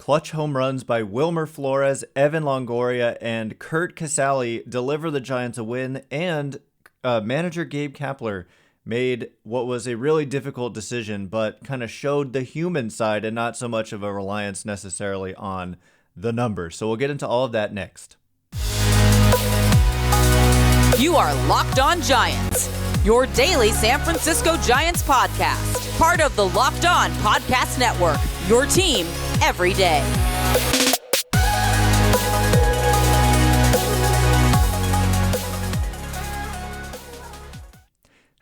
Clutch home runs by Wilmer Flores, Evan Longoria, and Kurt Casali deliver the Giants a win, and manager Gabe Kapler made what was a really difficult decision, but kind of showed the human side and not so much of a reliance necessarily on the numbers. So we'll get into all of that next. You are Locked On Giants, your daily San Francisco Giants podcast, part of the Locked On Podcast Network, your team every day.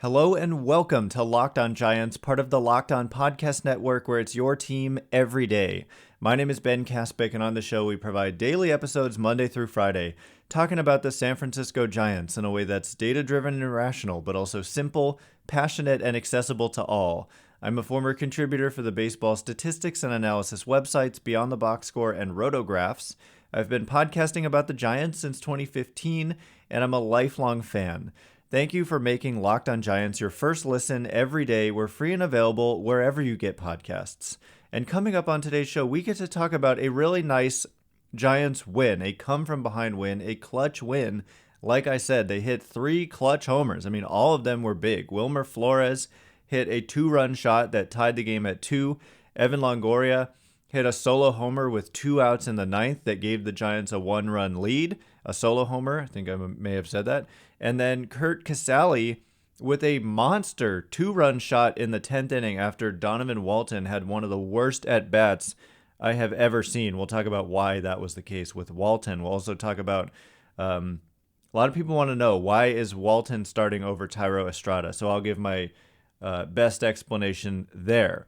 Hello and welcome to Locked On Giants, part of the Locked On Podcast Network, where it's your team every day. My name is Ben Kaspick, and on the show we provide daily episodes Monday through Friday, talking about the San Francisco Giants in a way that's data-driven and rational, but also simple, passionate, and accessible to all. I'm a former contributor for the baseball statistics and analysis websites Beyond the Box Score and Rotographs. I've been podcasting about the Giants since 2015, and I'm a lifelong fan. Thank you for making Locked On Giants your first listen every day. We're free and available wherever you get podcasts. And coming up on today's show, we get to talk about a really nice Giants win, a come-from-behind win, a clutch win. Like I said, they hit 3 clutch homers. I mean, all of them were big. Wilmer Flores hit a 2-run shot that tied the game at 2. Evan Longoria hit a solo homer with 2 outs in the 9th that gave the Giants a 1-run lead. A solo homer, I think I may have said that. And then Kurt Casali with a monster 2-run shot in the 10th inning after Donovan Walton had one of the worst at-bats I have ever seen. We'll talk about why that was the case with Walton. We'll also talk about, a lot of people want to know, why is Walton starting over Thairo Estrada? So I'll give my best explanation there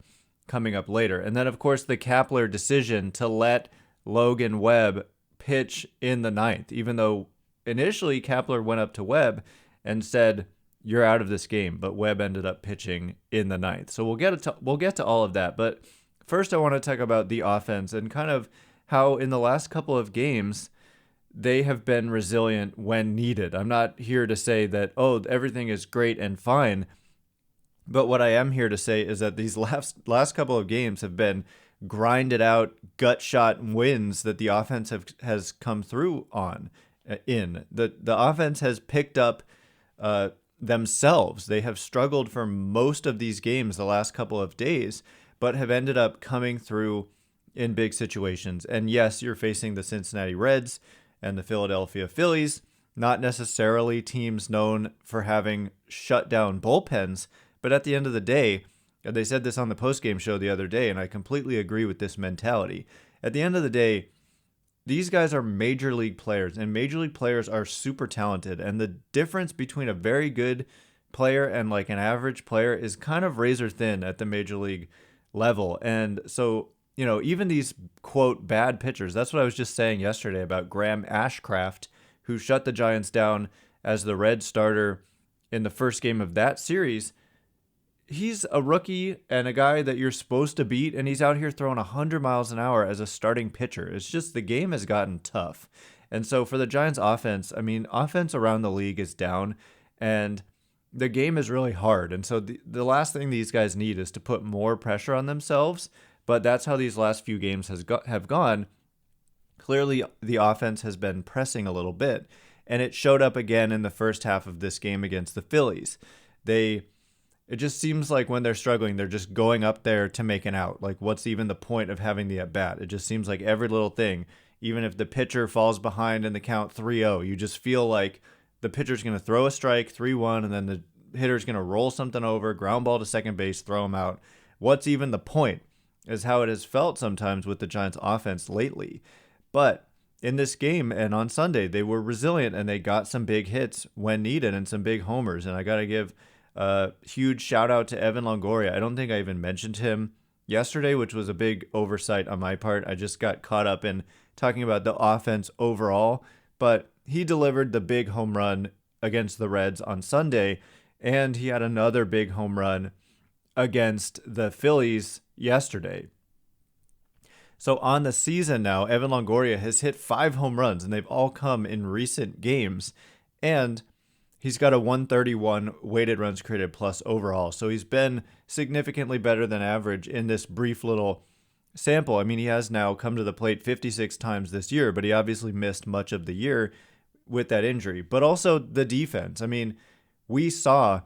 coming up later. And then, of course, the Kappler decision to let Logan Webb pitch in the 9th, even though initially Kappler went up to Webb and said, "You're out of this game," but Webb ended up pitching in the 9th. So we'll get to all of that. But first, I want to talk about the offense and kind of how in the last couple of games they have been resilient when needed. I'm not here to say that, oh, everything is great and fine. But what I am here to say is that these last couple of games have been grinded out, gut shot wins that the offense has come through on. The offense has picked up themselves. They have struggled for most of these games the last couple of days, but have ended up coming through in big situations. And yes, you're facing the Cincinnati Reds and the Philadelphia Phillies, not necessarily teams known for having shut down bullpens, but at the end of the day, and they said this on the postgame show the other day, and I completely agree with this mentality. At the end of the day, these guys are major league players, and major league players are super talented. And the difference between a very good player and like an average player is kind of razor thin at the major league level. And so, you know, even these quote bad pitchers, that's what I was just saying yesterday about Graham Ashcraft, who shut the Giants down as the Red starter in the first game of that series. He's a rookie and a guy that you're supposed to beat, and he's out here throwing 100 miles an hour as a starting pitcher. It's just the game has gotten tough. And so for the Giants offense, I mean, offense around the league is down, and the game is really hard. And so the last thing these guys need is to put more pressure on themselves, but that's how these last few games have gone. Clearly, the offense has been pressing a little bit, and it showed up again in the first half of this game against the Phillies. It just seems like when they're struggling, they're just going up there to make an out. Like, what's even the point of having the at-bat? It just seems like every little thing, even if the pitcher falls behind in the count 3-0, you just feel like the pitcher's going to throw a strike, 3-1, and then the hitter's going to roll something over, ground ball to second base, throw him out. What's even the point is how it has felt sometimes with the Giants offense lately. But in this game and on Sunday, they were resilient, and they got some big hits when needed and some big homers. And I got to give huge shout out to Evan Longoria. I don't think I even mentioned him yesterday, which was a big oversight on my part. I just got caught up in talking about the offense overall, but he delivered the big home run against the Reds on Sunday, and he had another big home run against the Phillies yesterday. So on the season now, Evan Longoria has hit 5 home runs, and they've all come in recent games, and he's got a 131 weighted runs created plus overall. So he's been significantly better than average in this brief little sample. I mean, he has now come to the plate 56 times this year, but he obviously missed much of the year with that injury. But also the defense. I mean, we saw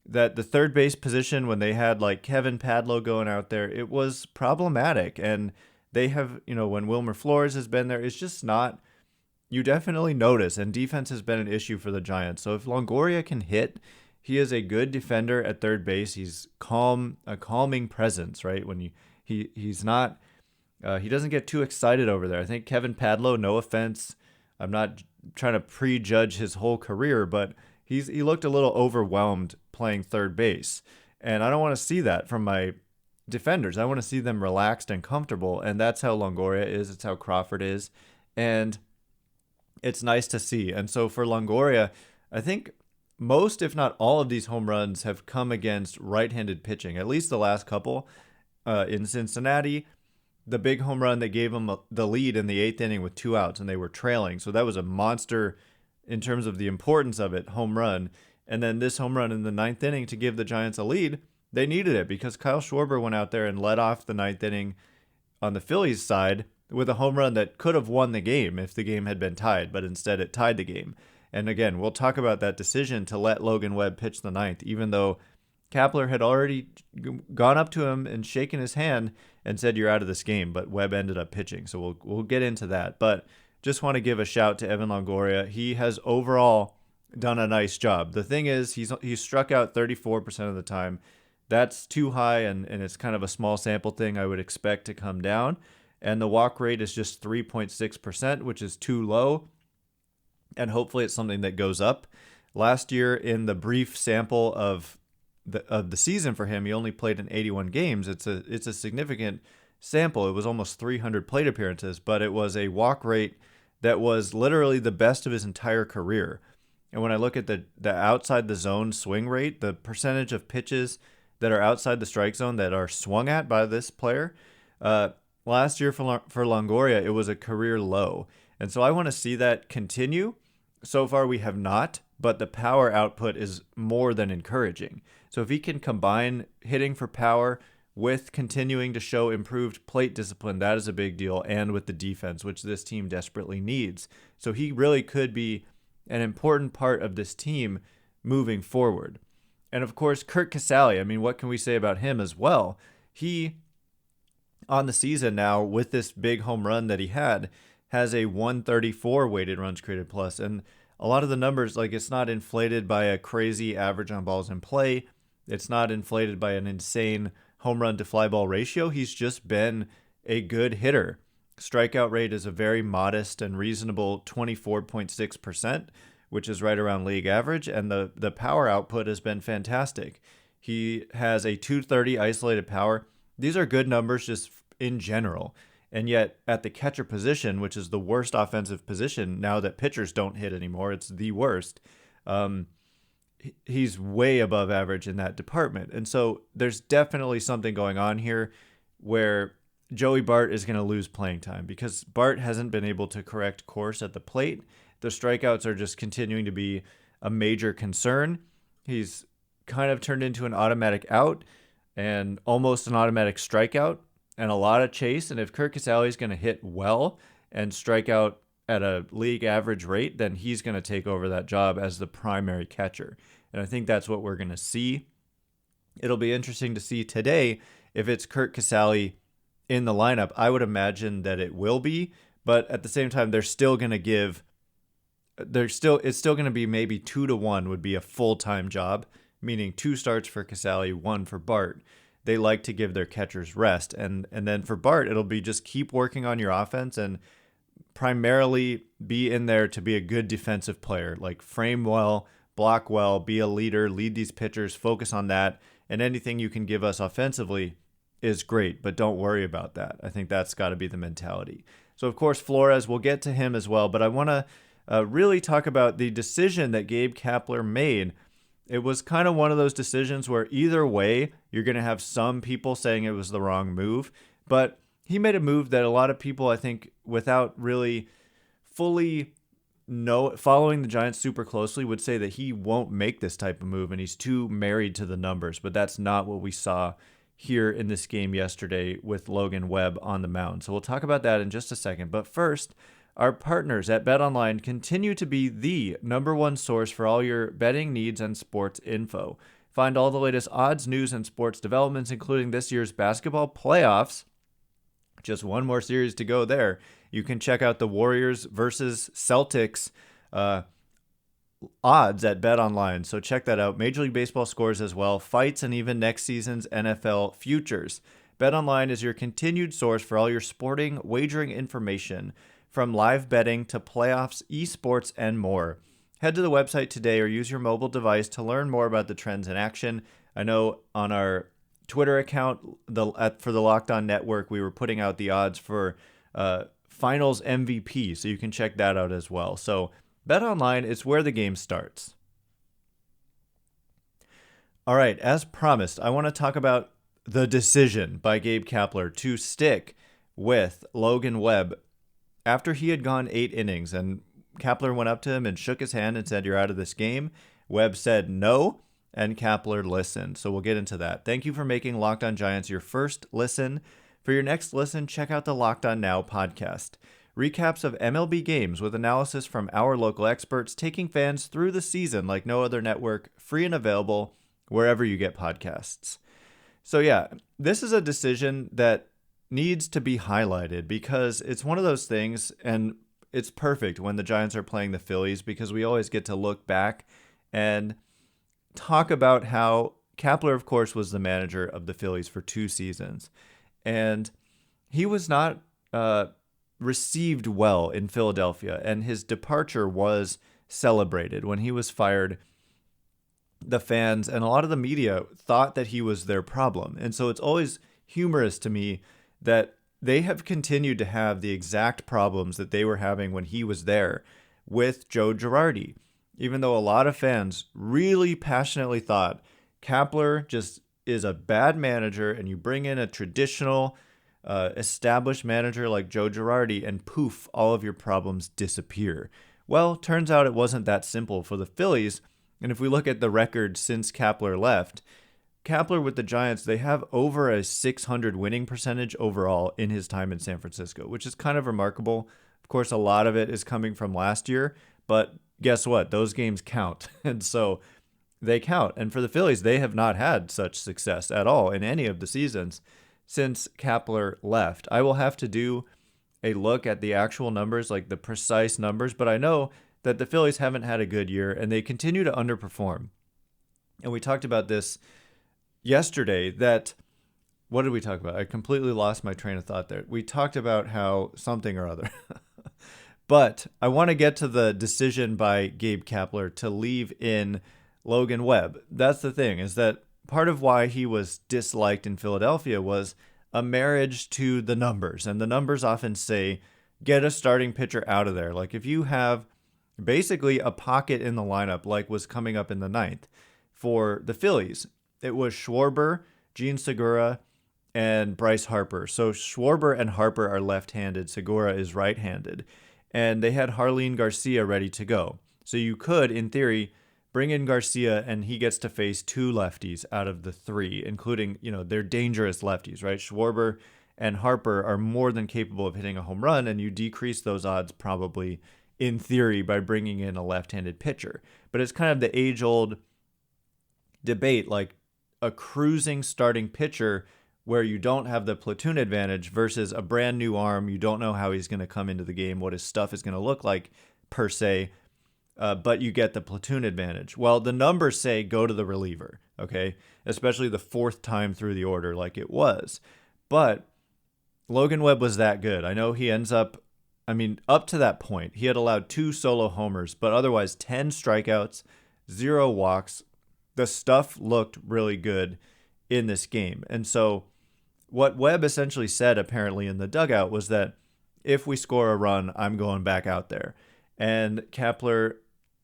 that the third base position, when they had like Kevin Padlo going out there, it was problematic. And they have, when Wilmer Flores has been there, it's just not, you definitely notice. And defense has been an issue for the Giants. So if Longoria can hit, he is a good defender at third base. He's a calming presence, right? When he's not, he doesn't get too excited over there. I think Kevin Padlo, no offense, I'm not trying to prejudge his whole career, but he looked a little overwhelmed playing third base. And I don't want to see that from my defenders. I want to see them relaxed and comfortable. And that's how Longoria is. It's how Crawford is. And it's nice to see. And so for Longoria, I think most, if not all, of these home runs have come against right-handed pitching, at least the last couple. In Cincinnati, the big home run that gave them the lead in the 8th inning with 2 outs, and they were trailing. So that was a monster in terms of the importance of it, home run. And then this home run in the 9th inning to give the Giants a lead, they needed it because Kyle Schwarber went out there and led off the 9th inning on the Phillies side with a home run that could have won the game if the game had been tied, but instead it tied the game. And again, we'll talk about that decision to let Logan Webb pitch the 9th, even though Kappler had already gone up to him and shaken his hand and said, "You're out of this game," but Webb ended up pitching. So we'll get into that. But just want to give a shout to Evan Longoria. He has overall done a nice job. The thing is, he's struck out 34% of the time. That's too high, and it's kind of a small sample thing. I would expect to come down. And the walk rate is just 3.6%, which is too low. And hopefully it's something that goes up. Last year, in the brief sample of the season for him, he only played in 81 games. It's a significant sample. It was almost 300 plate appearances, but it was a walk rate that was literally the best of his entire career. And when I look at the outside the zone swing rate, the percentage of pitches that are outside the strike zone that are swung at by this player, last year for Longoria, it was a career low. And so I want to see that continue. So far we have not, but the power output is more than encouraging. So if he can combine hitting for power with continuing to show improved plate discipline, that is a big deal, and with the defense, which this team desperately needs. So he really could be an important part of this team moving forward. And of course, Curt Casali, I mean, what can we say about him as well? He, on the season now, with this big home run that he had, has a 134 weighted runs created plus. And a lot of the numbers, like, it's not inflated by a crazy average on balls in play. It's not inflated by an insane home run to fly ball ratio. He's just been a good hitter. Strikeout rate is a very modest and reasonable 24.6%, which is right around league average. And the power output has been fantastic. He has a 230 isolated power. These are good numbers just in general. And yet at the catcher position, which is the worst offensive position now that pitchers don't hit anymore, it's the worst. He's way above average in that department. And so there's definitely something going on here where Joey Bart is going to lose playing time because Bart hasn't been able to correct course at the plate. The strikeouts are just continuing to be a major concern. He's kind of turned into an automatic out and almost an automatic strikeout and a lot of chase. And if Curt Casali is going to hit well and strike out at a league average rate, then he's going to take over that job as the primary catcher. And I think that's what we're going to see. It'll be interesting to see today if it's Curt Casali in the lineup. I would imagine that it will be, but at the same time, it's still going to be maybe 2-1 would be a full-time job, meaning 2 starts for Casali, 1 for Bart. They like to give their catchers rest. And then for Bart, it'll be just keep working on your offense and primarily be in there to be a good defensive player, like frame well, block well, be a leader, lead these pitchers, focus on that. And anything you can give us offensively is great, but don't worry about that. I think that's got to be the mentality. So, of course, Flores, we'll get to him as well, but I want to really talk about the decision that Gabe Kapler made. It was kind of one of those decisions where either way, you're going to have some people saying it was the wrong move, but he made a move that a lot of people, I think, without really fully following the Giants super closely, would say that he won't make this type of move and he's too married to the numbers, but that's not what we saw here in this game yesterday with Logan Webb on the mound. So we'll talk about that in just a second. But first, our partners at BetOnline continue to be the number one source for all your betting needs and sports info. Find all the latest odds, news, and sports developments, including this year's basketball playoffs. Just one more series to go there. You can check out the Warriors versus Celtics odds at BetOnline. So check that out. Major League Baseball scores as well, fights, and even next season's NFL futures. BetOnline is your continued source for all your sporting wagering information, from live betting to playoffs, esports, and more. Head to the website today or use your mobile device to learn more about the trends in action. I know on our Twitter account for the Locked On Network, we were putting out the odds for Finals MVP, so you can check that out as well. So BetOnline is where the game starts. All right, as promised, I want to talk about the decision by Gabe Kapler to stick with Logan Webb after he had gone 8 innings, and Kappler went up to him and shook his hand and said, "You're out of this game." Webb said no, and Kappler listened. So we'll get into that. Thank you for making Locked On Giants your first listen. For your next listen, check out the Locked On Now podcast. Recaps of MLB games with analysis from our local experts, taking fans through the season like no other network, free and available wherever you get podcasts. So yeah, this is a decision that needs to be highlighted because it's one of those things, and it's perfect when the Giants are playing the Phillies because we always get to look back and talk about how Kappler, of course, was the manager of the Phillies for 2 seasons. And he was not received well in Philadelphia, and his departure was celebrated. When he was fired, the fans and a lot of the media thought that he was their problem. And so it's always humorous to me that they have continued to have the exact problems that they were having when he was there with Joe Girardi. Even though a lot of fans really passionately thought Kappler just is a bad manager, and you bring in a traditional established manager like Joe Girardi and poof, all of your problems disappear. Well, turns out it wasn't that simple for the Phillies. And if we look at the record since Kappler left, Kappler with the Giants, they have over a 600 winning percentage overall in his time in San Francisco, which is kind of remarkable. Of course, a lot of it is coming from last year, but guess what? Those games count. And so they count. And for the Phillies, they have not had such success at all in any of the seasons since Kappler left. I will have to do a look at the actual numbers, like the precise numbers, but I know that the Phillies haven't had a good year and they continue to underperform. And we talked about this yesterday what did we talk about? I completely lost my train of thought there. We talked about how something or other. But I want to get to the decision by Gabe Kapler to leave in Logan Webb. That's the thing, is that part of why he was disliked in Philadelphia was a marriage to the numbers. And the numbers often say, get a starting pitcher out of there. Like if you have basically a pocket in the lineup, like was coming up in the 9th for the Phillies, it was Schwarber, Gene Segura, and Bryce Harper. So Schwarber and Harper are left-handed. Segura is right-handed. And they had Harleen Garcia ready to go. So you could, in theory, bring in Garcia and he gets to face 2 lefties out of the 3, including, they're dangerous lefties, right? Schwarber and Harper are more than capable of hitting a home run, and you decrease those odds probably, in theory, by bringing in a left-handed pitcher. But it's kind of the age-old debate, like a cruising starting pitcher where you don't have the platoon advantage versus a brand new arm. You don't know how he's going to come into the game, what his stuff is going to look like per se, but you get the platoon advantage. Well, the numbers say go to the reliever, okay? Especially the 4th time through the order like it was. But Logan Webb was that good. I know he ends up, up to that point, he had allowed 2 solo homers, but otherwise 10 strikeouts, 0 walks. The stuff looked really good in this game. And so what Webb essentially said apparently in the dugout was that if we score a run, I'm going back out there. And Kappler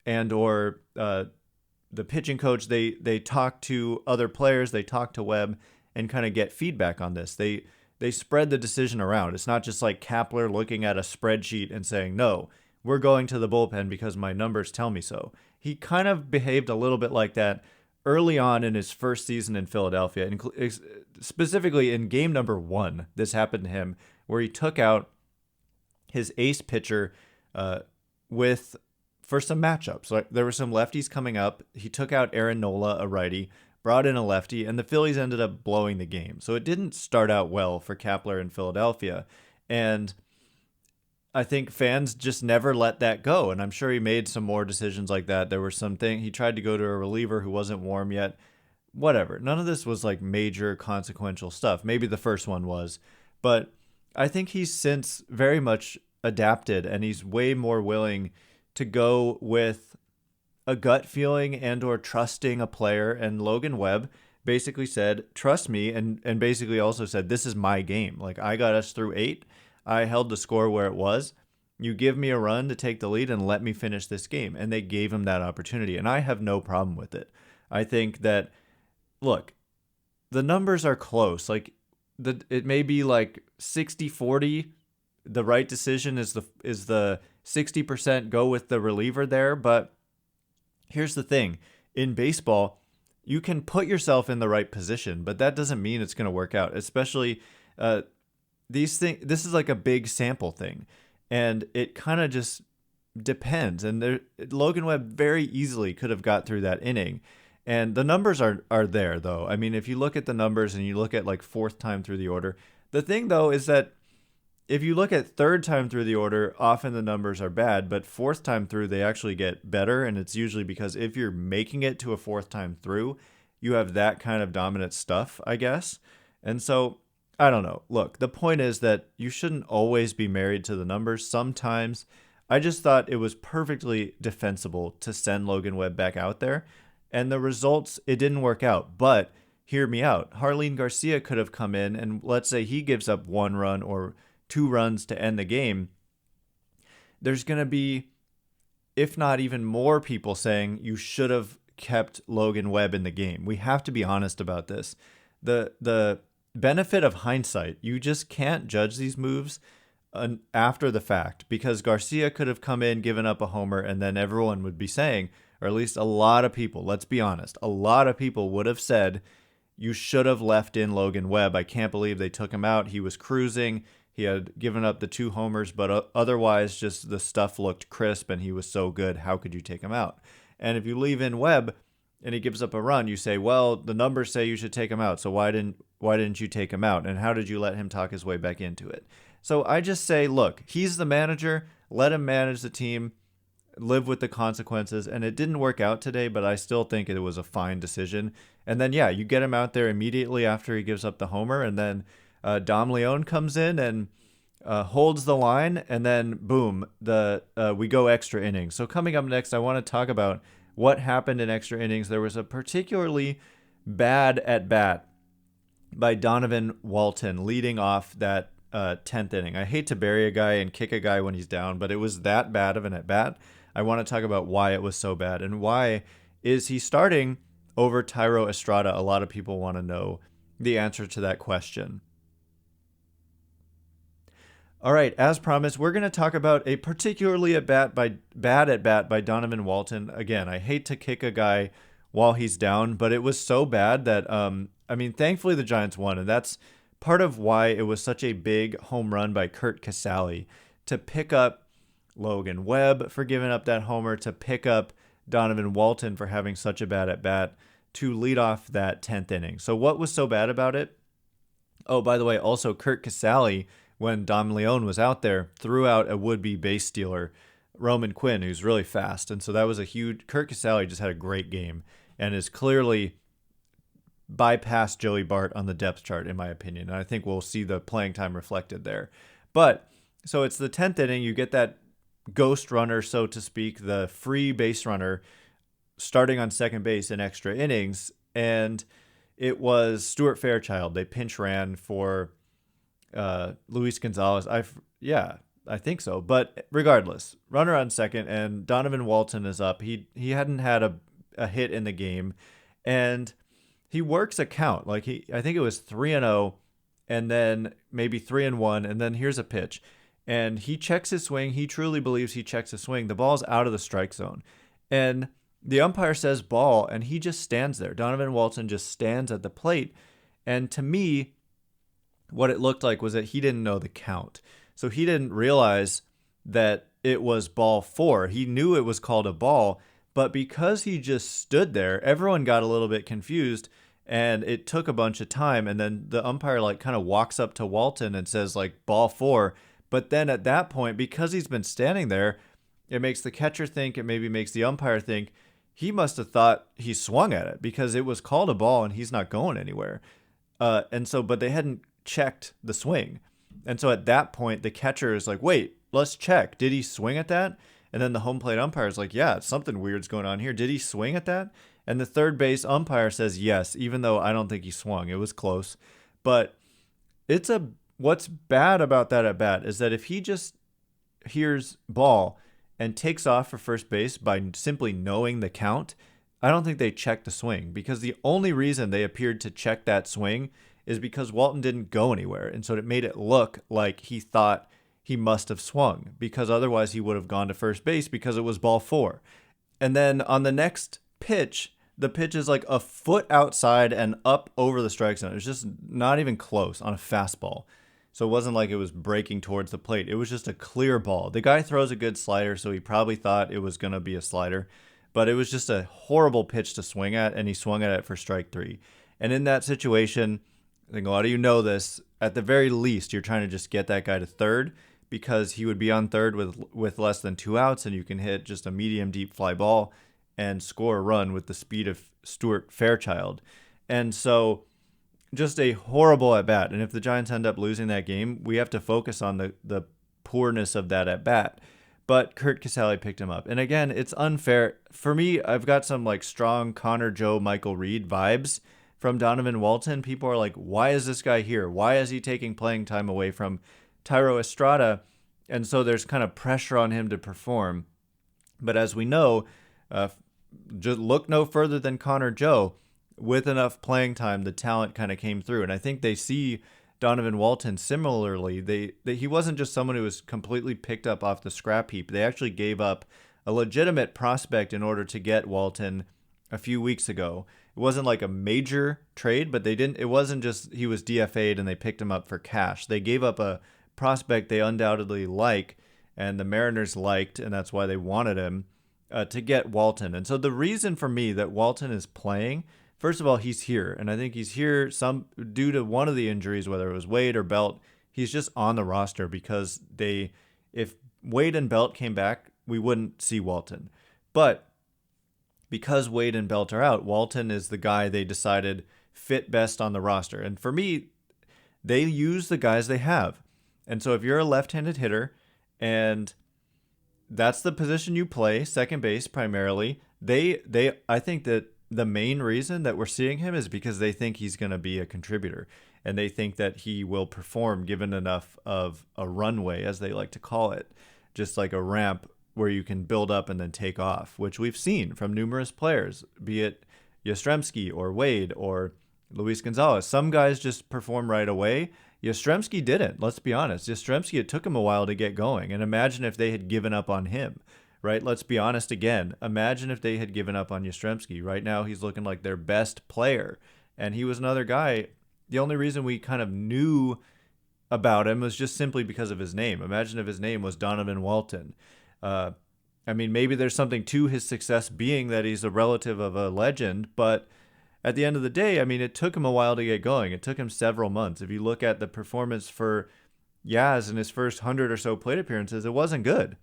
and or the pitching coach, they talk to other players, they talk to Webb and kind of get feedback on this. They spread the decision around. It's not just like Kappler looking at a spreadsheet and saying, no, we're going to the bullpen because my numbers tell me so. He kind of behaved a little bit like that early on in his first season in Philadelphia, specifically in game number 1, this happened to him, where he took out his ace pitcher for some matchups. Like, there were some lefties coming up. He took out Aaron Nola, a righty, brought in a lefty, and the Phillies ended up blowing the game. So it didn't start out well for Kappler in Philadelphia. And I think fans just never let that go. And I'm sure he made some more decisions like that. There were he tried to go to a reliever who wasn't warm yet. Whatever. None of this was like major consequential stuff. Maybe the first one was. But I think he's since very much adapted, and he's way more willing to go with a gut feeling and or trusting a player. And Logan Webb basically said, trust me, and basically also said, this is my game. Like, I got us through 8. I held the score where it was. You give me a run to take the lead and let me finish this game. And they gave him that opportunity, and I have no problem with it. I think that, look, the numbers are close. Like, it may be like 60-40. The right decision is the 60% go with the reliever there, but here's the thing. In baseball, you can put yourself in the right position, but that doesn't mean it's going to work out, especially these things. This is like a big sample thing, and it kind of just depends. And Logan Webb very easily could have got through that inning, and the numbers are there, though. I mean, if you look at the numbers and you look at like 4th time through the order, the thing, though, is that if you look at 3rd time through the order, often the numbers are bad, but 4th time through, they actually get better. And it's usually because if you're making it to a 4th time through, you have that kind of dominant stuff, I guess. And so, I don't know. Look, the point is that you shouldn't always be married to the numbers. Sometimes I just thought it was perfectly defensible to send Logan Webb back out there. And the results, it didn't work out. But hear me out. Jarlin Garcia could have come in, and let's say he gives up 1 run or 2 runs to end the game. There's going to be, if not even more, people saying you should have kept Logan Webb in the game. We have to be honest about this. The benefit of hindsight, you just can't judge these moves after the fact, because Garcia could have come in, given up a homer, and then everyone would be saying, or at least a lot of people, let's be honest, a lot of people would have said, you should have left in Logan Webb. I can't believe they took him out. He was cruising. He had given up the 2 homers, but otherwise just the stuff looked crisp and he was so good. How could you take him out? And if you leave in Webb and he gives up a run, you say, well, the numbers say you should take him out. So why didn't you take him out? And how did you let him talk his way back into it? So I just say, look, he's the manager. Let him manage the team, live with the consequences. And it didn't work out today, but I still think it was a fine decision. And then, yeah, you get him out there immediately after he gives up the homer, and then Dom Leone comes in and holds the line, and then boom, we go extra innings. So coming up next, I want to talk about what happened in extra innings. There was a particularly bad at bat by Donovan Walton leading off that 10th inning. I hate to bury a guy and kick a guy when he's down, but it was that bad of an at bat. I want to talk about why it was so bad, and why is he starting over Thairo Estrada? A lot of people want to know the answer to that question. All right, as promised, we're going to talk about a particularly bad at bat by Donovan Walton. Again, I hate to kick a guy while he's down, but it was so bad that, thankfully the Giants won, and that's part of why it was such a big home run by Curt Casali to pick up Logan Webb for giving up that homer, to pick up Donovan Walton for having such a bad at bat, to lead off that 10th inning. So what was so bad about it? Oh, by the way, also Curt Casali, when Dom Leone was out there, threw out a would-be base stealer, Roman Quinn, who's really fast. And so that was a huge... Curt Casali just had a great game and is clearly bypassed Joey Bart on the depth chart, in my opinion. And I think we'll see the playing time reflected there. But, so it's the 10th inning. You get that ghost runner, so to speak, the free base runner starting on second base in extra innings. And it was Stuart Fairchild. They pinch ran for... Luis Gonzalez. I think so. But regardless, runner on second, and Donovan Walton is up. He hadn't had a hit in the game, and he works a count. I think it was 3-0, and then maybe 3-1, and then here's a pitch, and he checks his swing. He truly believes he checks his swing. The ball's out of the strike zone, and The umpire says ball, and he just stands there. Donovan Walton just stands at the plate. And to me, what it looked like was that he didn't know the count. So he didn't realize that it was ball 4. He knew it was called a ball, but because he just stood there, everyone got a little bit confused, and it took a bunch of time. And then the umpire like kind of walks up to Walton and says like ball 4. But then at that point, because he's been standing there, it makes the catcher think, it maybe makes the umpire think he must have thought he swung at it because it was called a ball and he's not going anywhere. But they hadn't checked the swing. And so at that point, the catcher is like, wait, let's check. Did he swing at that? And then the home plate umpire is like, yeah, something weird's going on here. Did he swing at that? And the third base umpire says yes, even though I don't think he swung. It was close. But what's bad about that at bat is that if he just hears ball and takes off for first base by simply knowing the count, I don't think they checked the swing, because the only reason they appeared to check that swing is because Walton didn't go anywhere. And so it made it look like he thought he must have swung, because otherwise he would have gone to first base because it was ball 4. And then on the next pitch, the pitch is like a foot outside and up over the strike zone. It was just not even close on a fastball. So it wasn't like it was breaking towards the plate. It was just a clear ball. The guy throws a good slider, so he probably thought it was going to be a slider. But it was just a horrible pitch to swing at, and he swung at it for strike 3. And in that situation, I think a lot of you know this, at the very least, you're trying to just get that guy to third, because he would be on third with less than 2 outs, and you can hit just a medium deep fly ball and score a run with the speed of Stuart Fairchild. And so just a horrible at bat. And if the Giants end up losing that game, we have to focus on the poorness of that at bat. But Curt Casali picked him up. And again, it's unfair. For me, I've got some like strong Connor, Joe, Michael Reed vibes from Donovan Walton. People are like, why is this guy here? Why is he taking playing time away from Thairo Estrada? And so there's kind of pressure on him to perform. But as we know, just look no further than Connor Joe. With enough playing time, the talent kind of came through. And I think they see Donovan Walton similarly. He wasn't just someone who was completely picked up off the scrap heap. They actually gave up a legitimate prospect in order to get Walton a few weeks ago. It wasn't like a major trade, but it wasn't just he was DFA'd and they picked him up for cash. They gave up a prospect they undoubtedly like, and the Mariners liked, and that's why they wanted him, to get Walton. And so the reason for me that Walton is playing, first of all, he's here, and I think he's here due to one of the injuries, whether it was Wade or Belt. He's just on the roster because if Wade and Belt came back, we wouldn't see Walton. But because Wade and Belt are out, Walton is the guy they decided fit best on the roster. And for me, they use the guys they have. And so if you're a left-handed hitter and that's the position you play, second base primarily, I think that the main reason that we're seeing him is because they think he's going to be a contributor, and they think that he will perform given enough of a runway, as they like to call it, just like a ramp where you can build up and then take off, which we've seen from numerous players, be it Yastrzemski or Wade or Luis Gonzalez. Some guys just perform right away. Yastrzemski didn't. Let's be honest. Yastrzemski, it took him a while to get going. And imagine if they had given up on him, right? Let's be honest again. Imagine if they had given up on Yastrzemski. Right now, he's looking like their best player. And he was another guy. The only reason we kind of knew about him was just simply because of his name. Imagine if his name was Donovan Walton. Maybe there's something to his success being that he's a relative of a legend, but at the end of the day, it took him a while to get going. It took him several months. If you look at the performance for Yaz in his first 100 or so plate appearances, it wasn't good.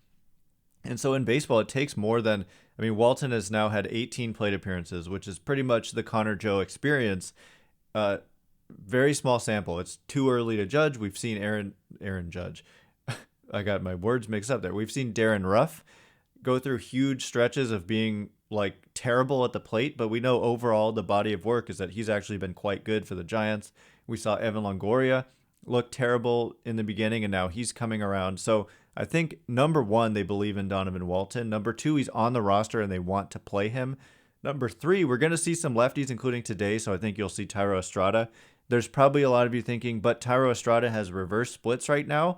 And so in baseball, it takes more than, Walton has now had 18 plate appearances, which is pretty much the Connor Joe experience. Very small sample. It's too early to judge. We've seen Aaron Judge. I got my words mixed up there. We've seen Darren Ruff go through huge stretches of being like terrible at the plate, but we know overall the body of work is that he's actually been quite good for the Giants. We saw Evan Longoria look terrible in the beginning, and now he's coming around. So I think number one, they believe in Donovan Walton. Number two, he's on the roster and they want to play him. Number three, we're going to see some lefties, including today. So I think you'll see Thairo Estrada. There's probably a lot of you thinking, but Thairo Estrada has reverse splits right now.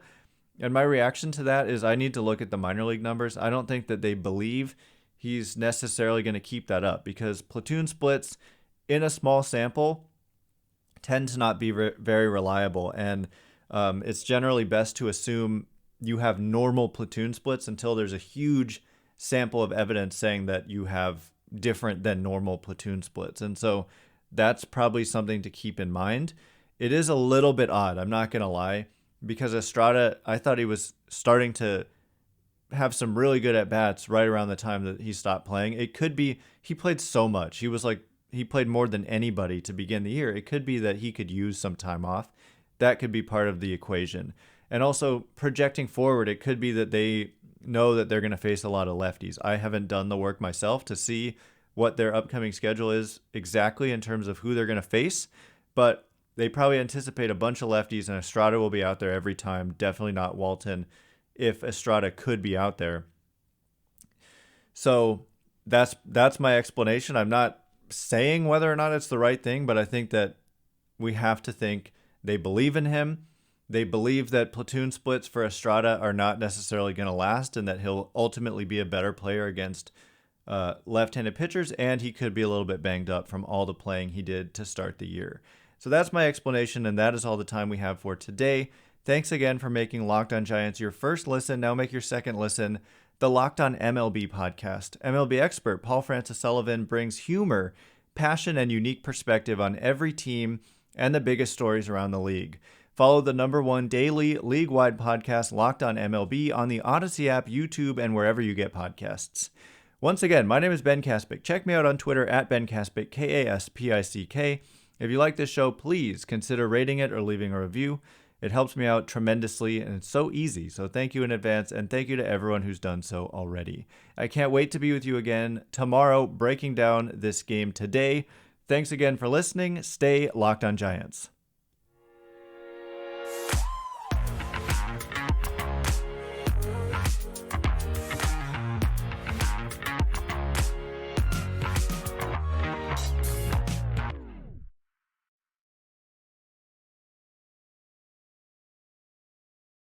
And my reaction to that is I need to look at the minor league numbers. I don't think that they believe he's necessarily going to keep that up, because platoon splits in a small sample tend to not be very reliable. And it's generally best to assume you have normal platoon splits until there's a huge sample of evidence saying that you have different than normal platoon splits. And so that's probably something to keep in mind. It is a little bit odd, I'm not going to lie, because Estrada, I thought he was starting to have some really good at-bats right around the time that he stopped playing. It could be he played so much. He played more than anybody to begin the year. It could be that he could use some time off. That could be part of the equation. And also, projecting forward, it could be that they know that they're going to face a lot of lefties. I haven't done the work myself to see what their upcoming schedule is exactly in terms of who they're going to face, but they probably anticipate a bunch of lefties, and Estrada will be out there every time. Definitely not Walton if Estrada could be out there. So that's my explanation. I'm not saying whether or not it's the right thing, but I think that we have to think they believe in him. They believe that platoon splits for Estrada are not necessarily going to last, and that he'll ultimately be a better player against left-handed pitchers, and he could be a little bit banged up from all the playing he did to start the year. So that's my explanation, and that is all the time we have for today. Thanks again for making Locked On Giants your first listen. Now make your second listen the Locked On MLB podcast. MLB expert Paul Francis Sullivan brings humor, passion, and unique perspective on every team and the biggest stories around the league. Follow the #1 daily league-wide podcast, Locked On MLB, on the Odyssey app, YouTube, and wherever you get podcasts. Once again, my name is Ben Kaspick. Check me out on Twitter at Ben Kaspick, Kaspick. If you like this show, please consider rating it or leaving a review. It helps me out tremendously, and it's so easy. So thank you in advance, and thank you to everyone who's done so already. I can't wait to be with you again tomorrow, breaking down this game today. Thanks again for listening. Stay Locked On Giants.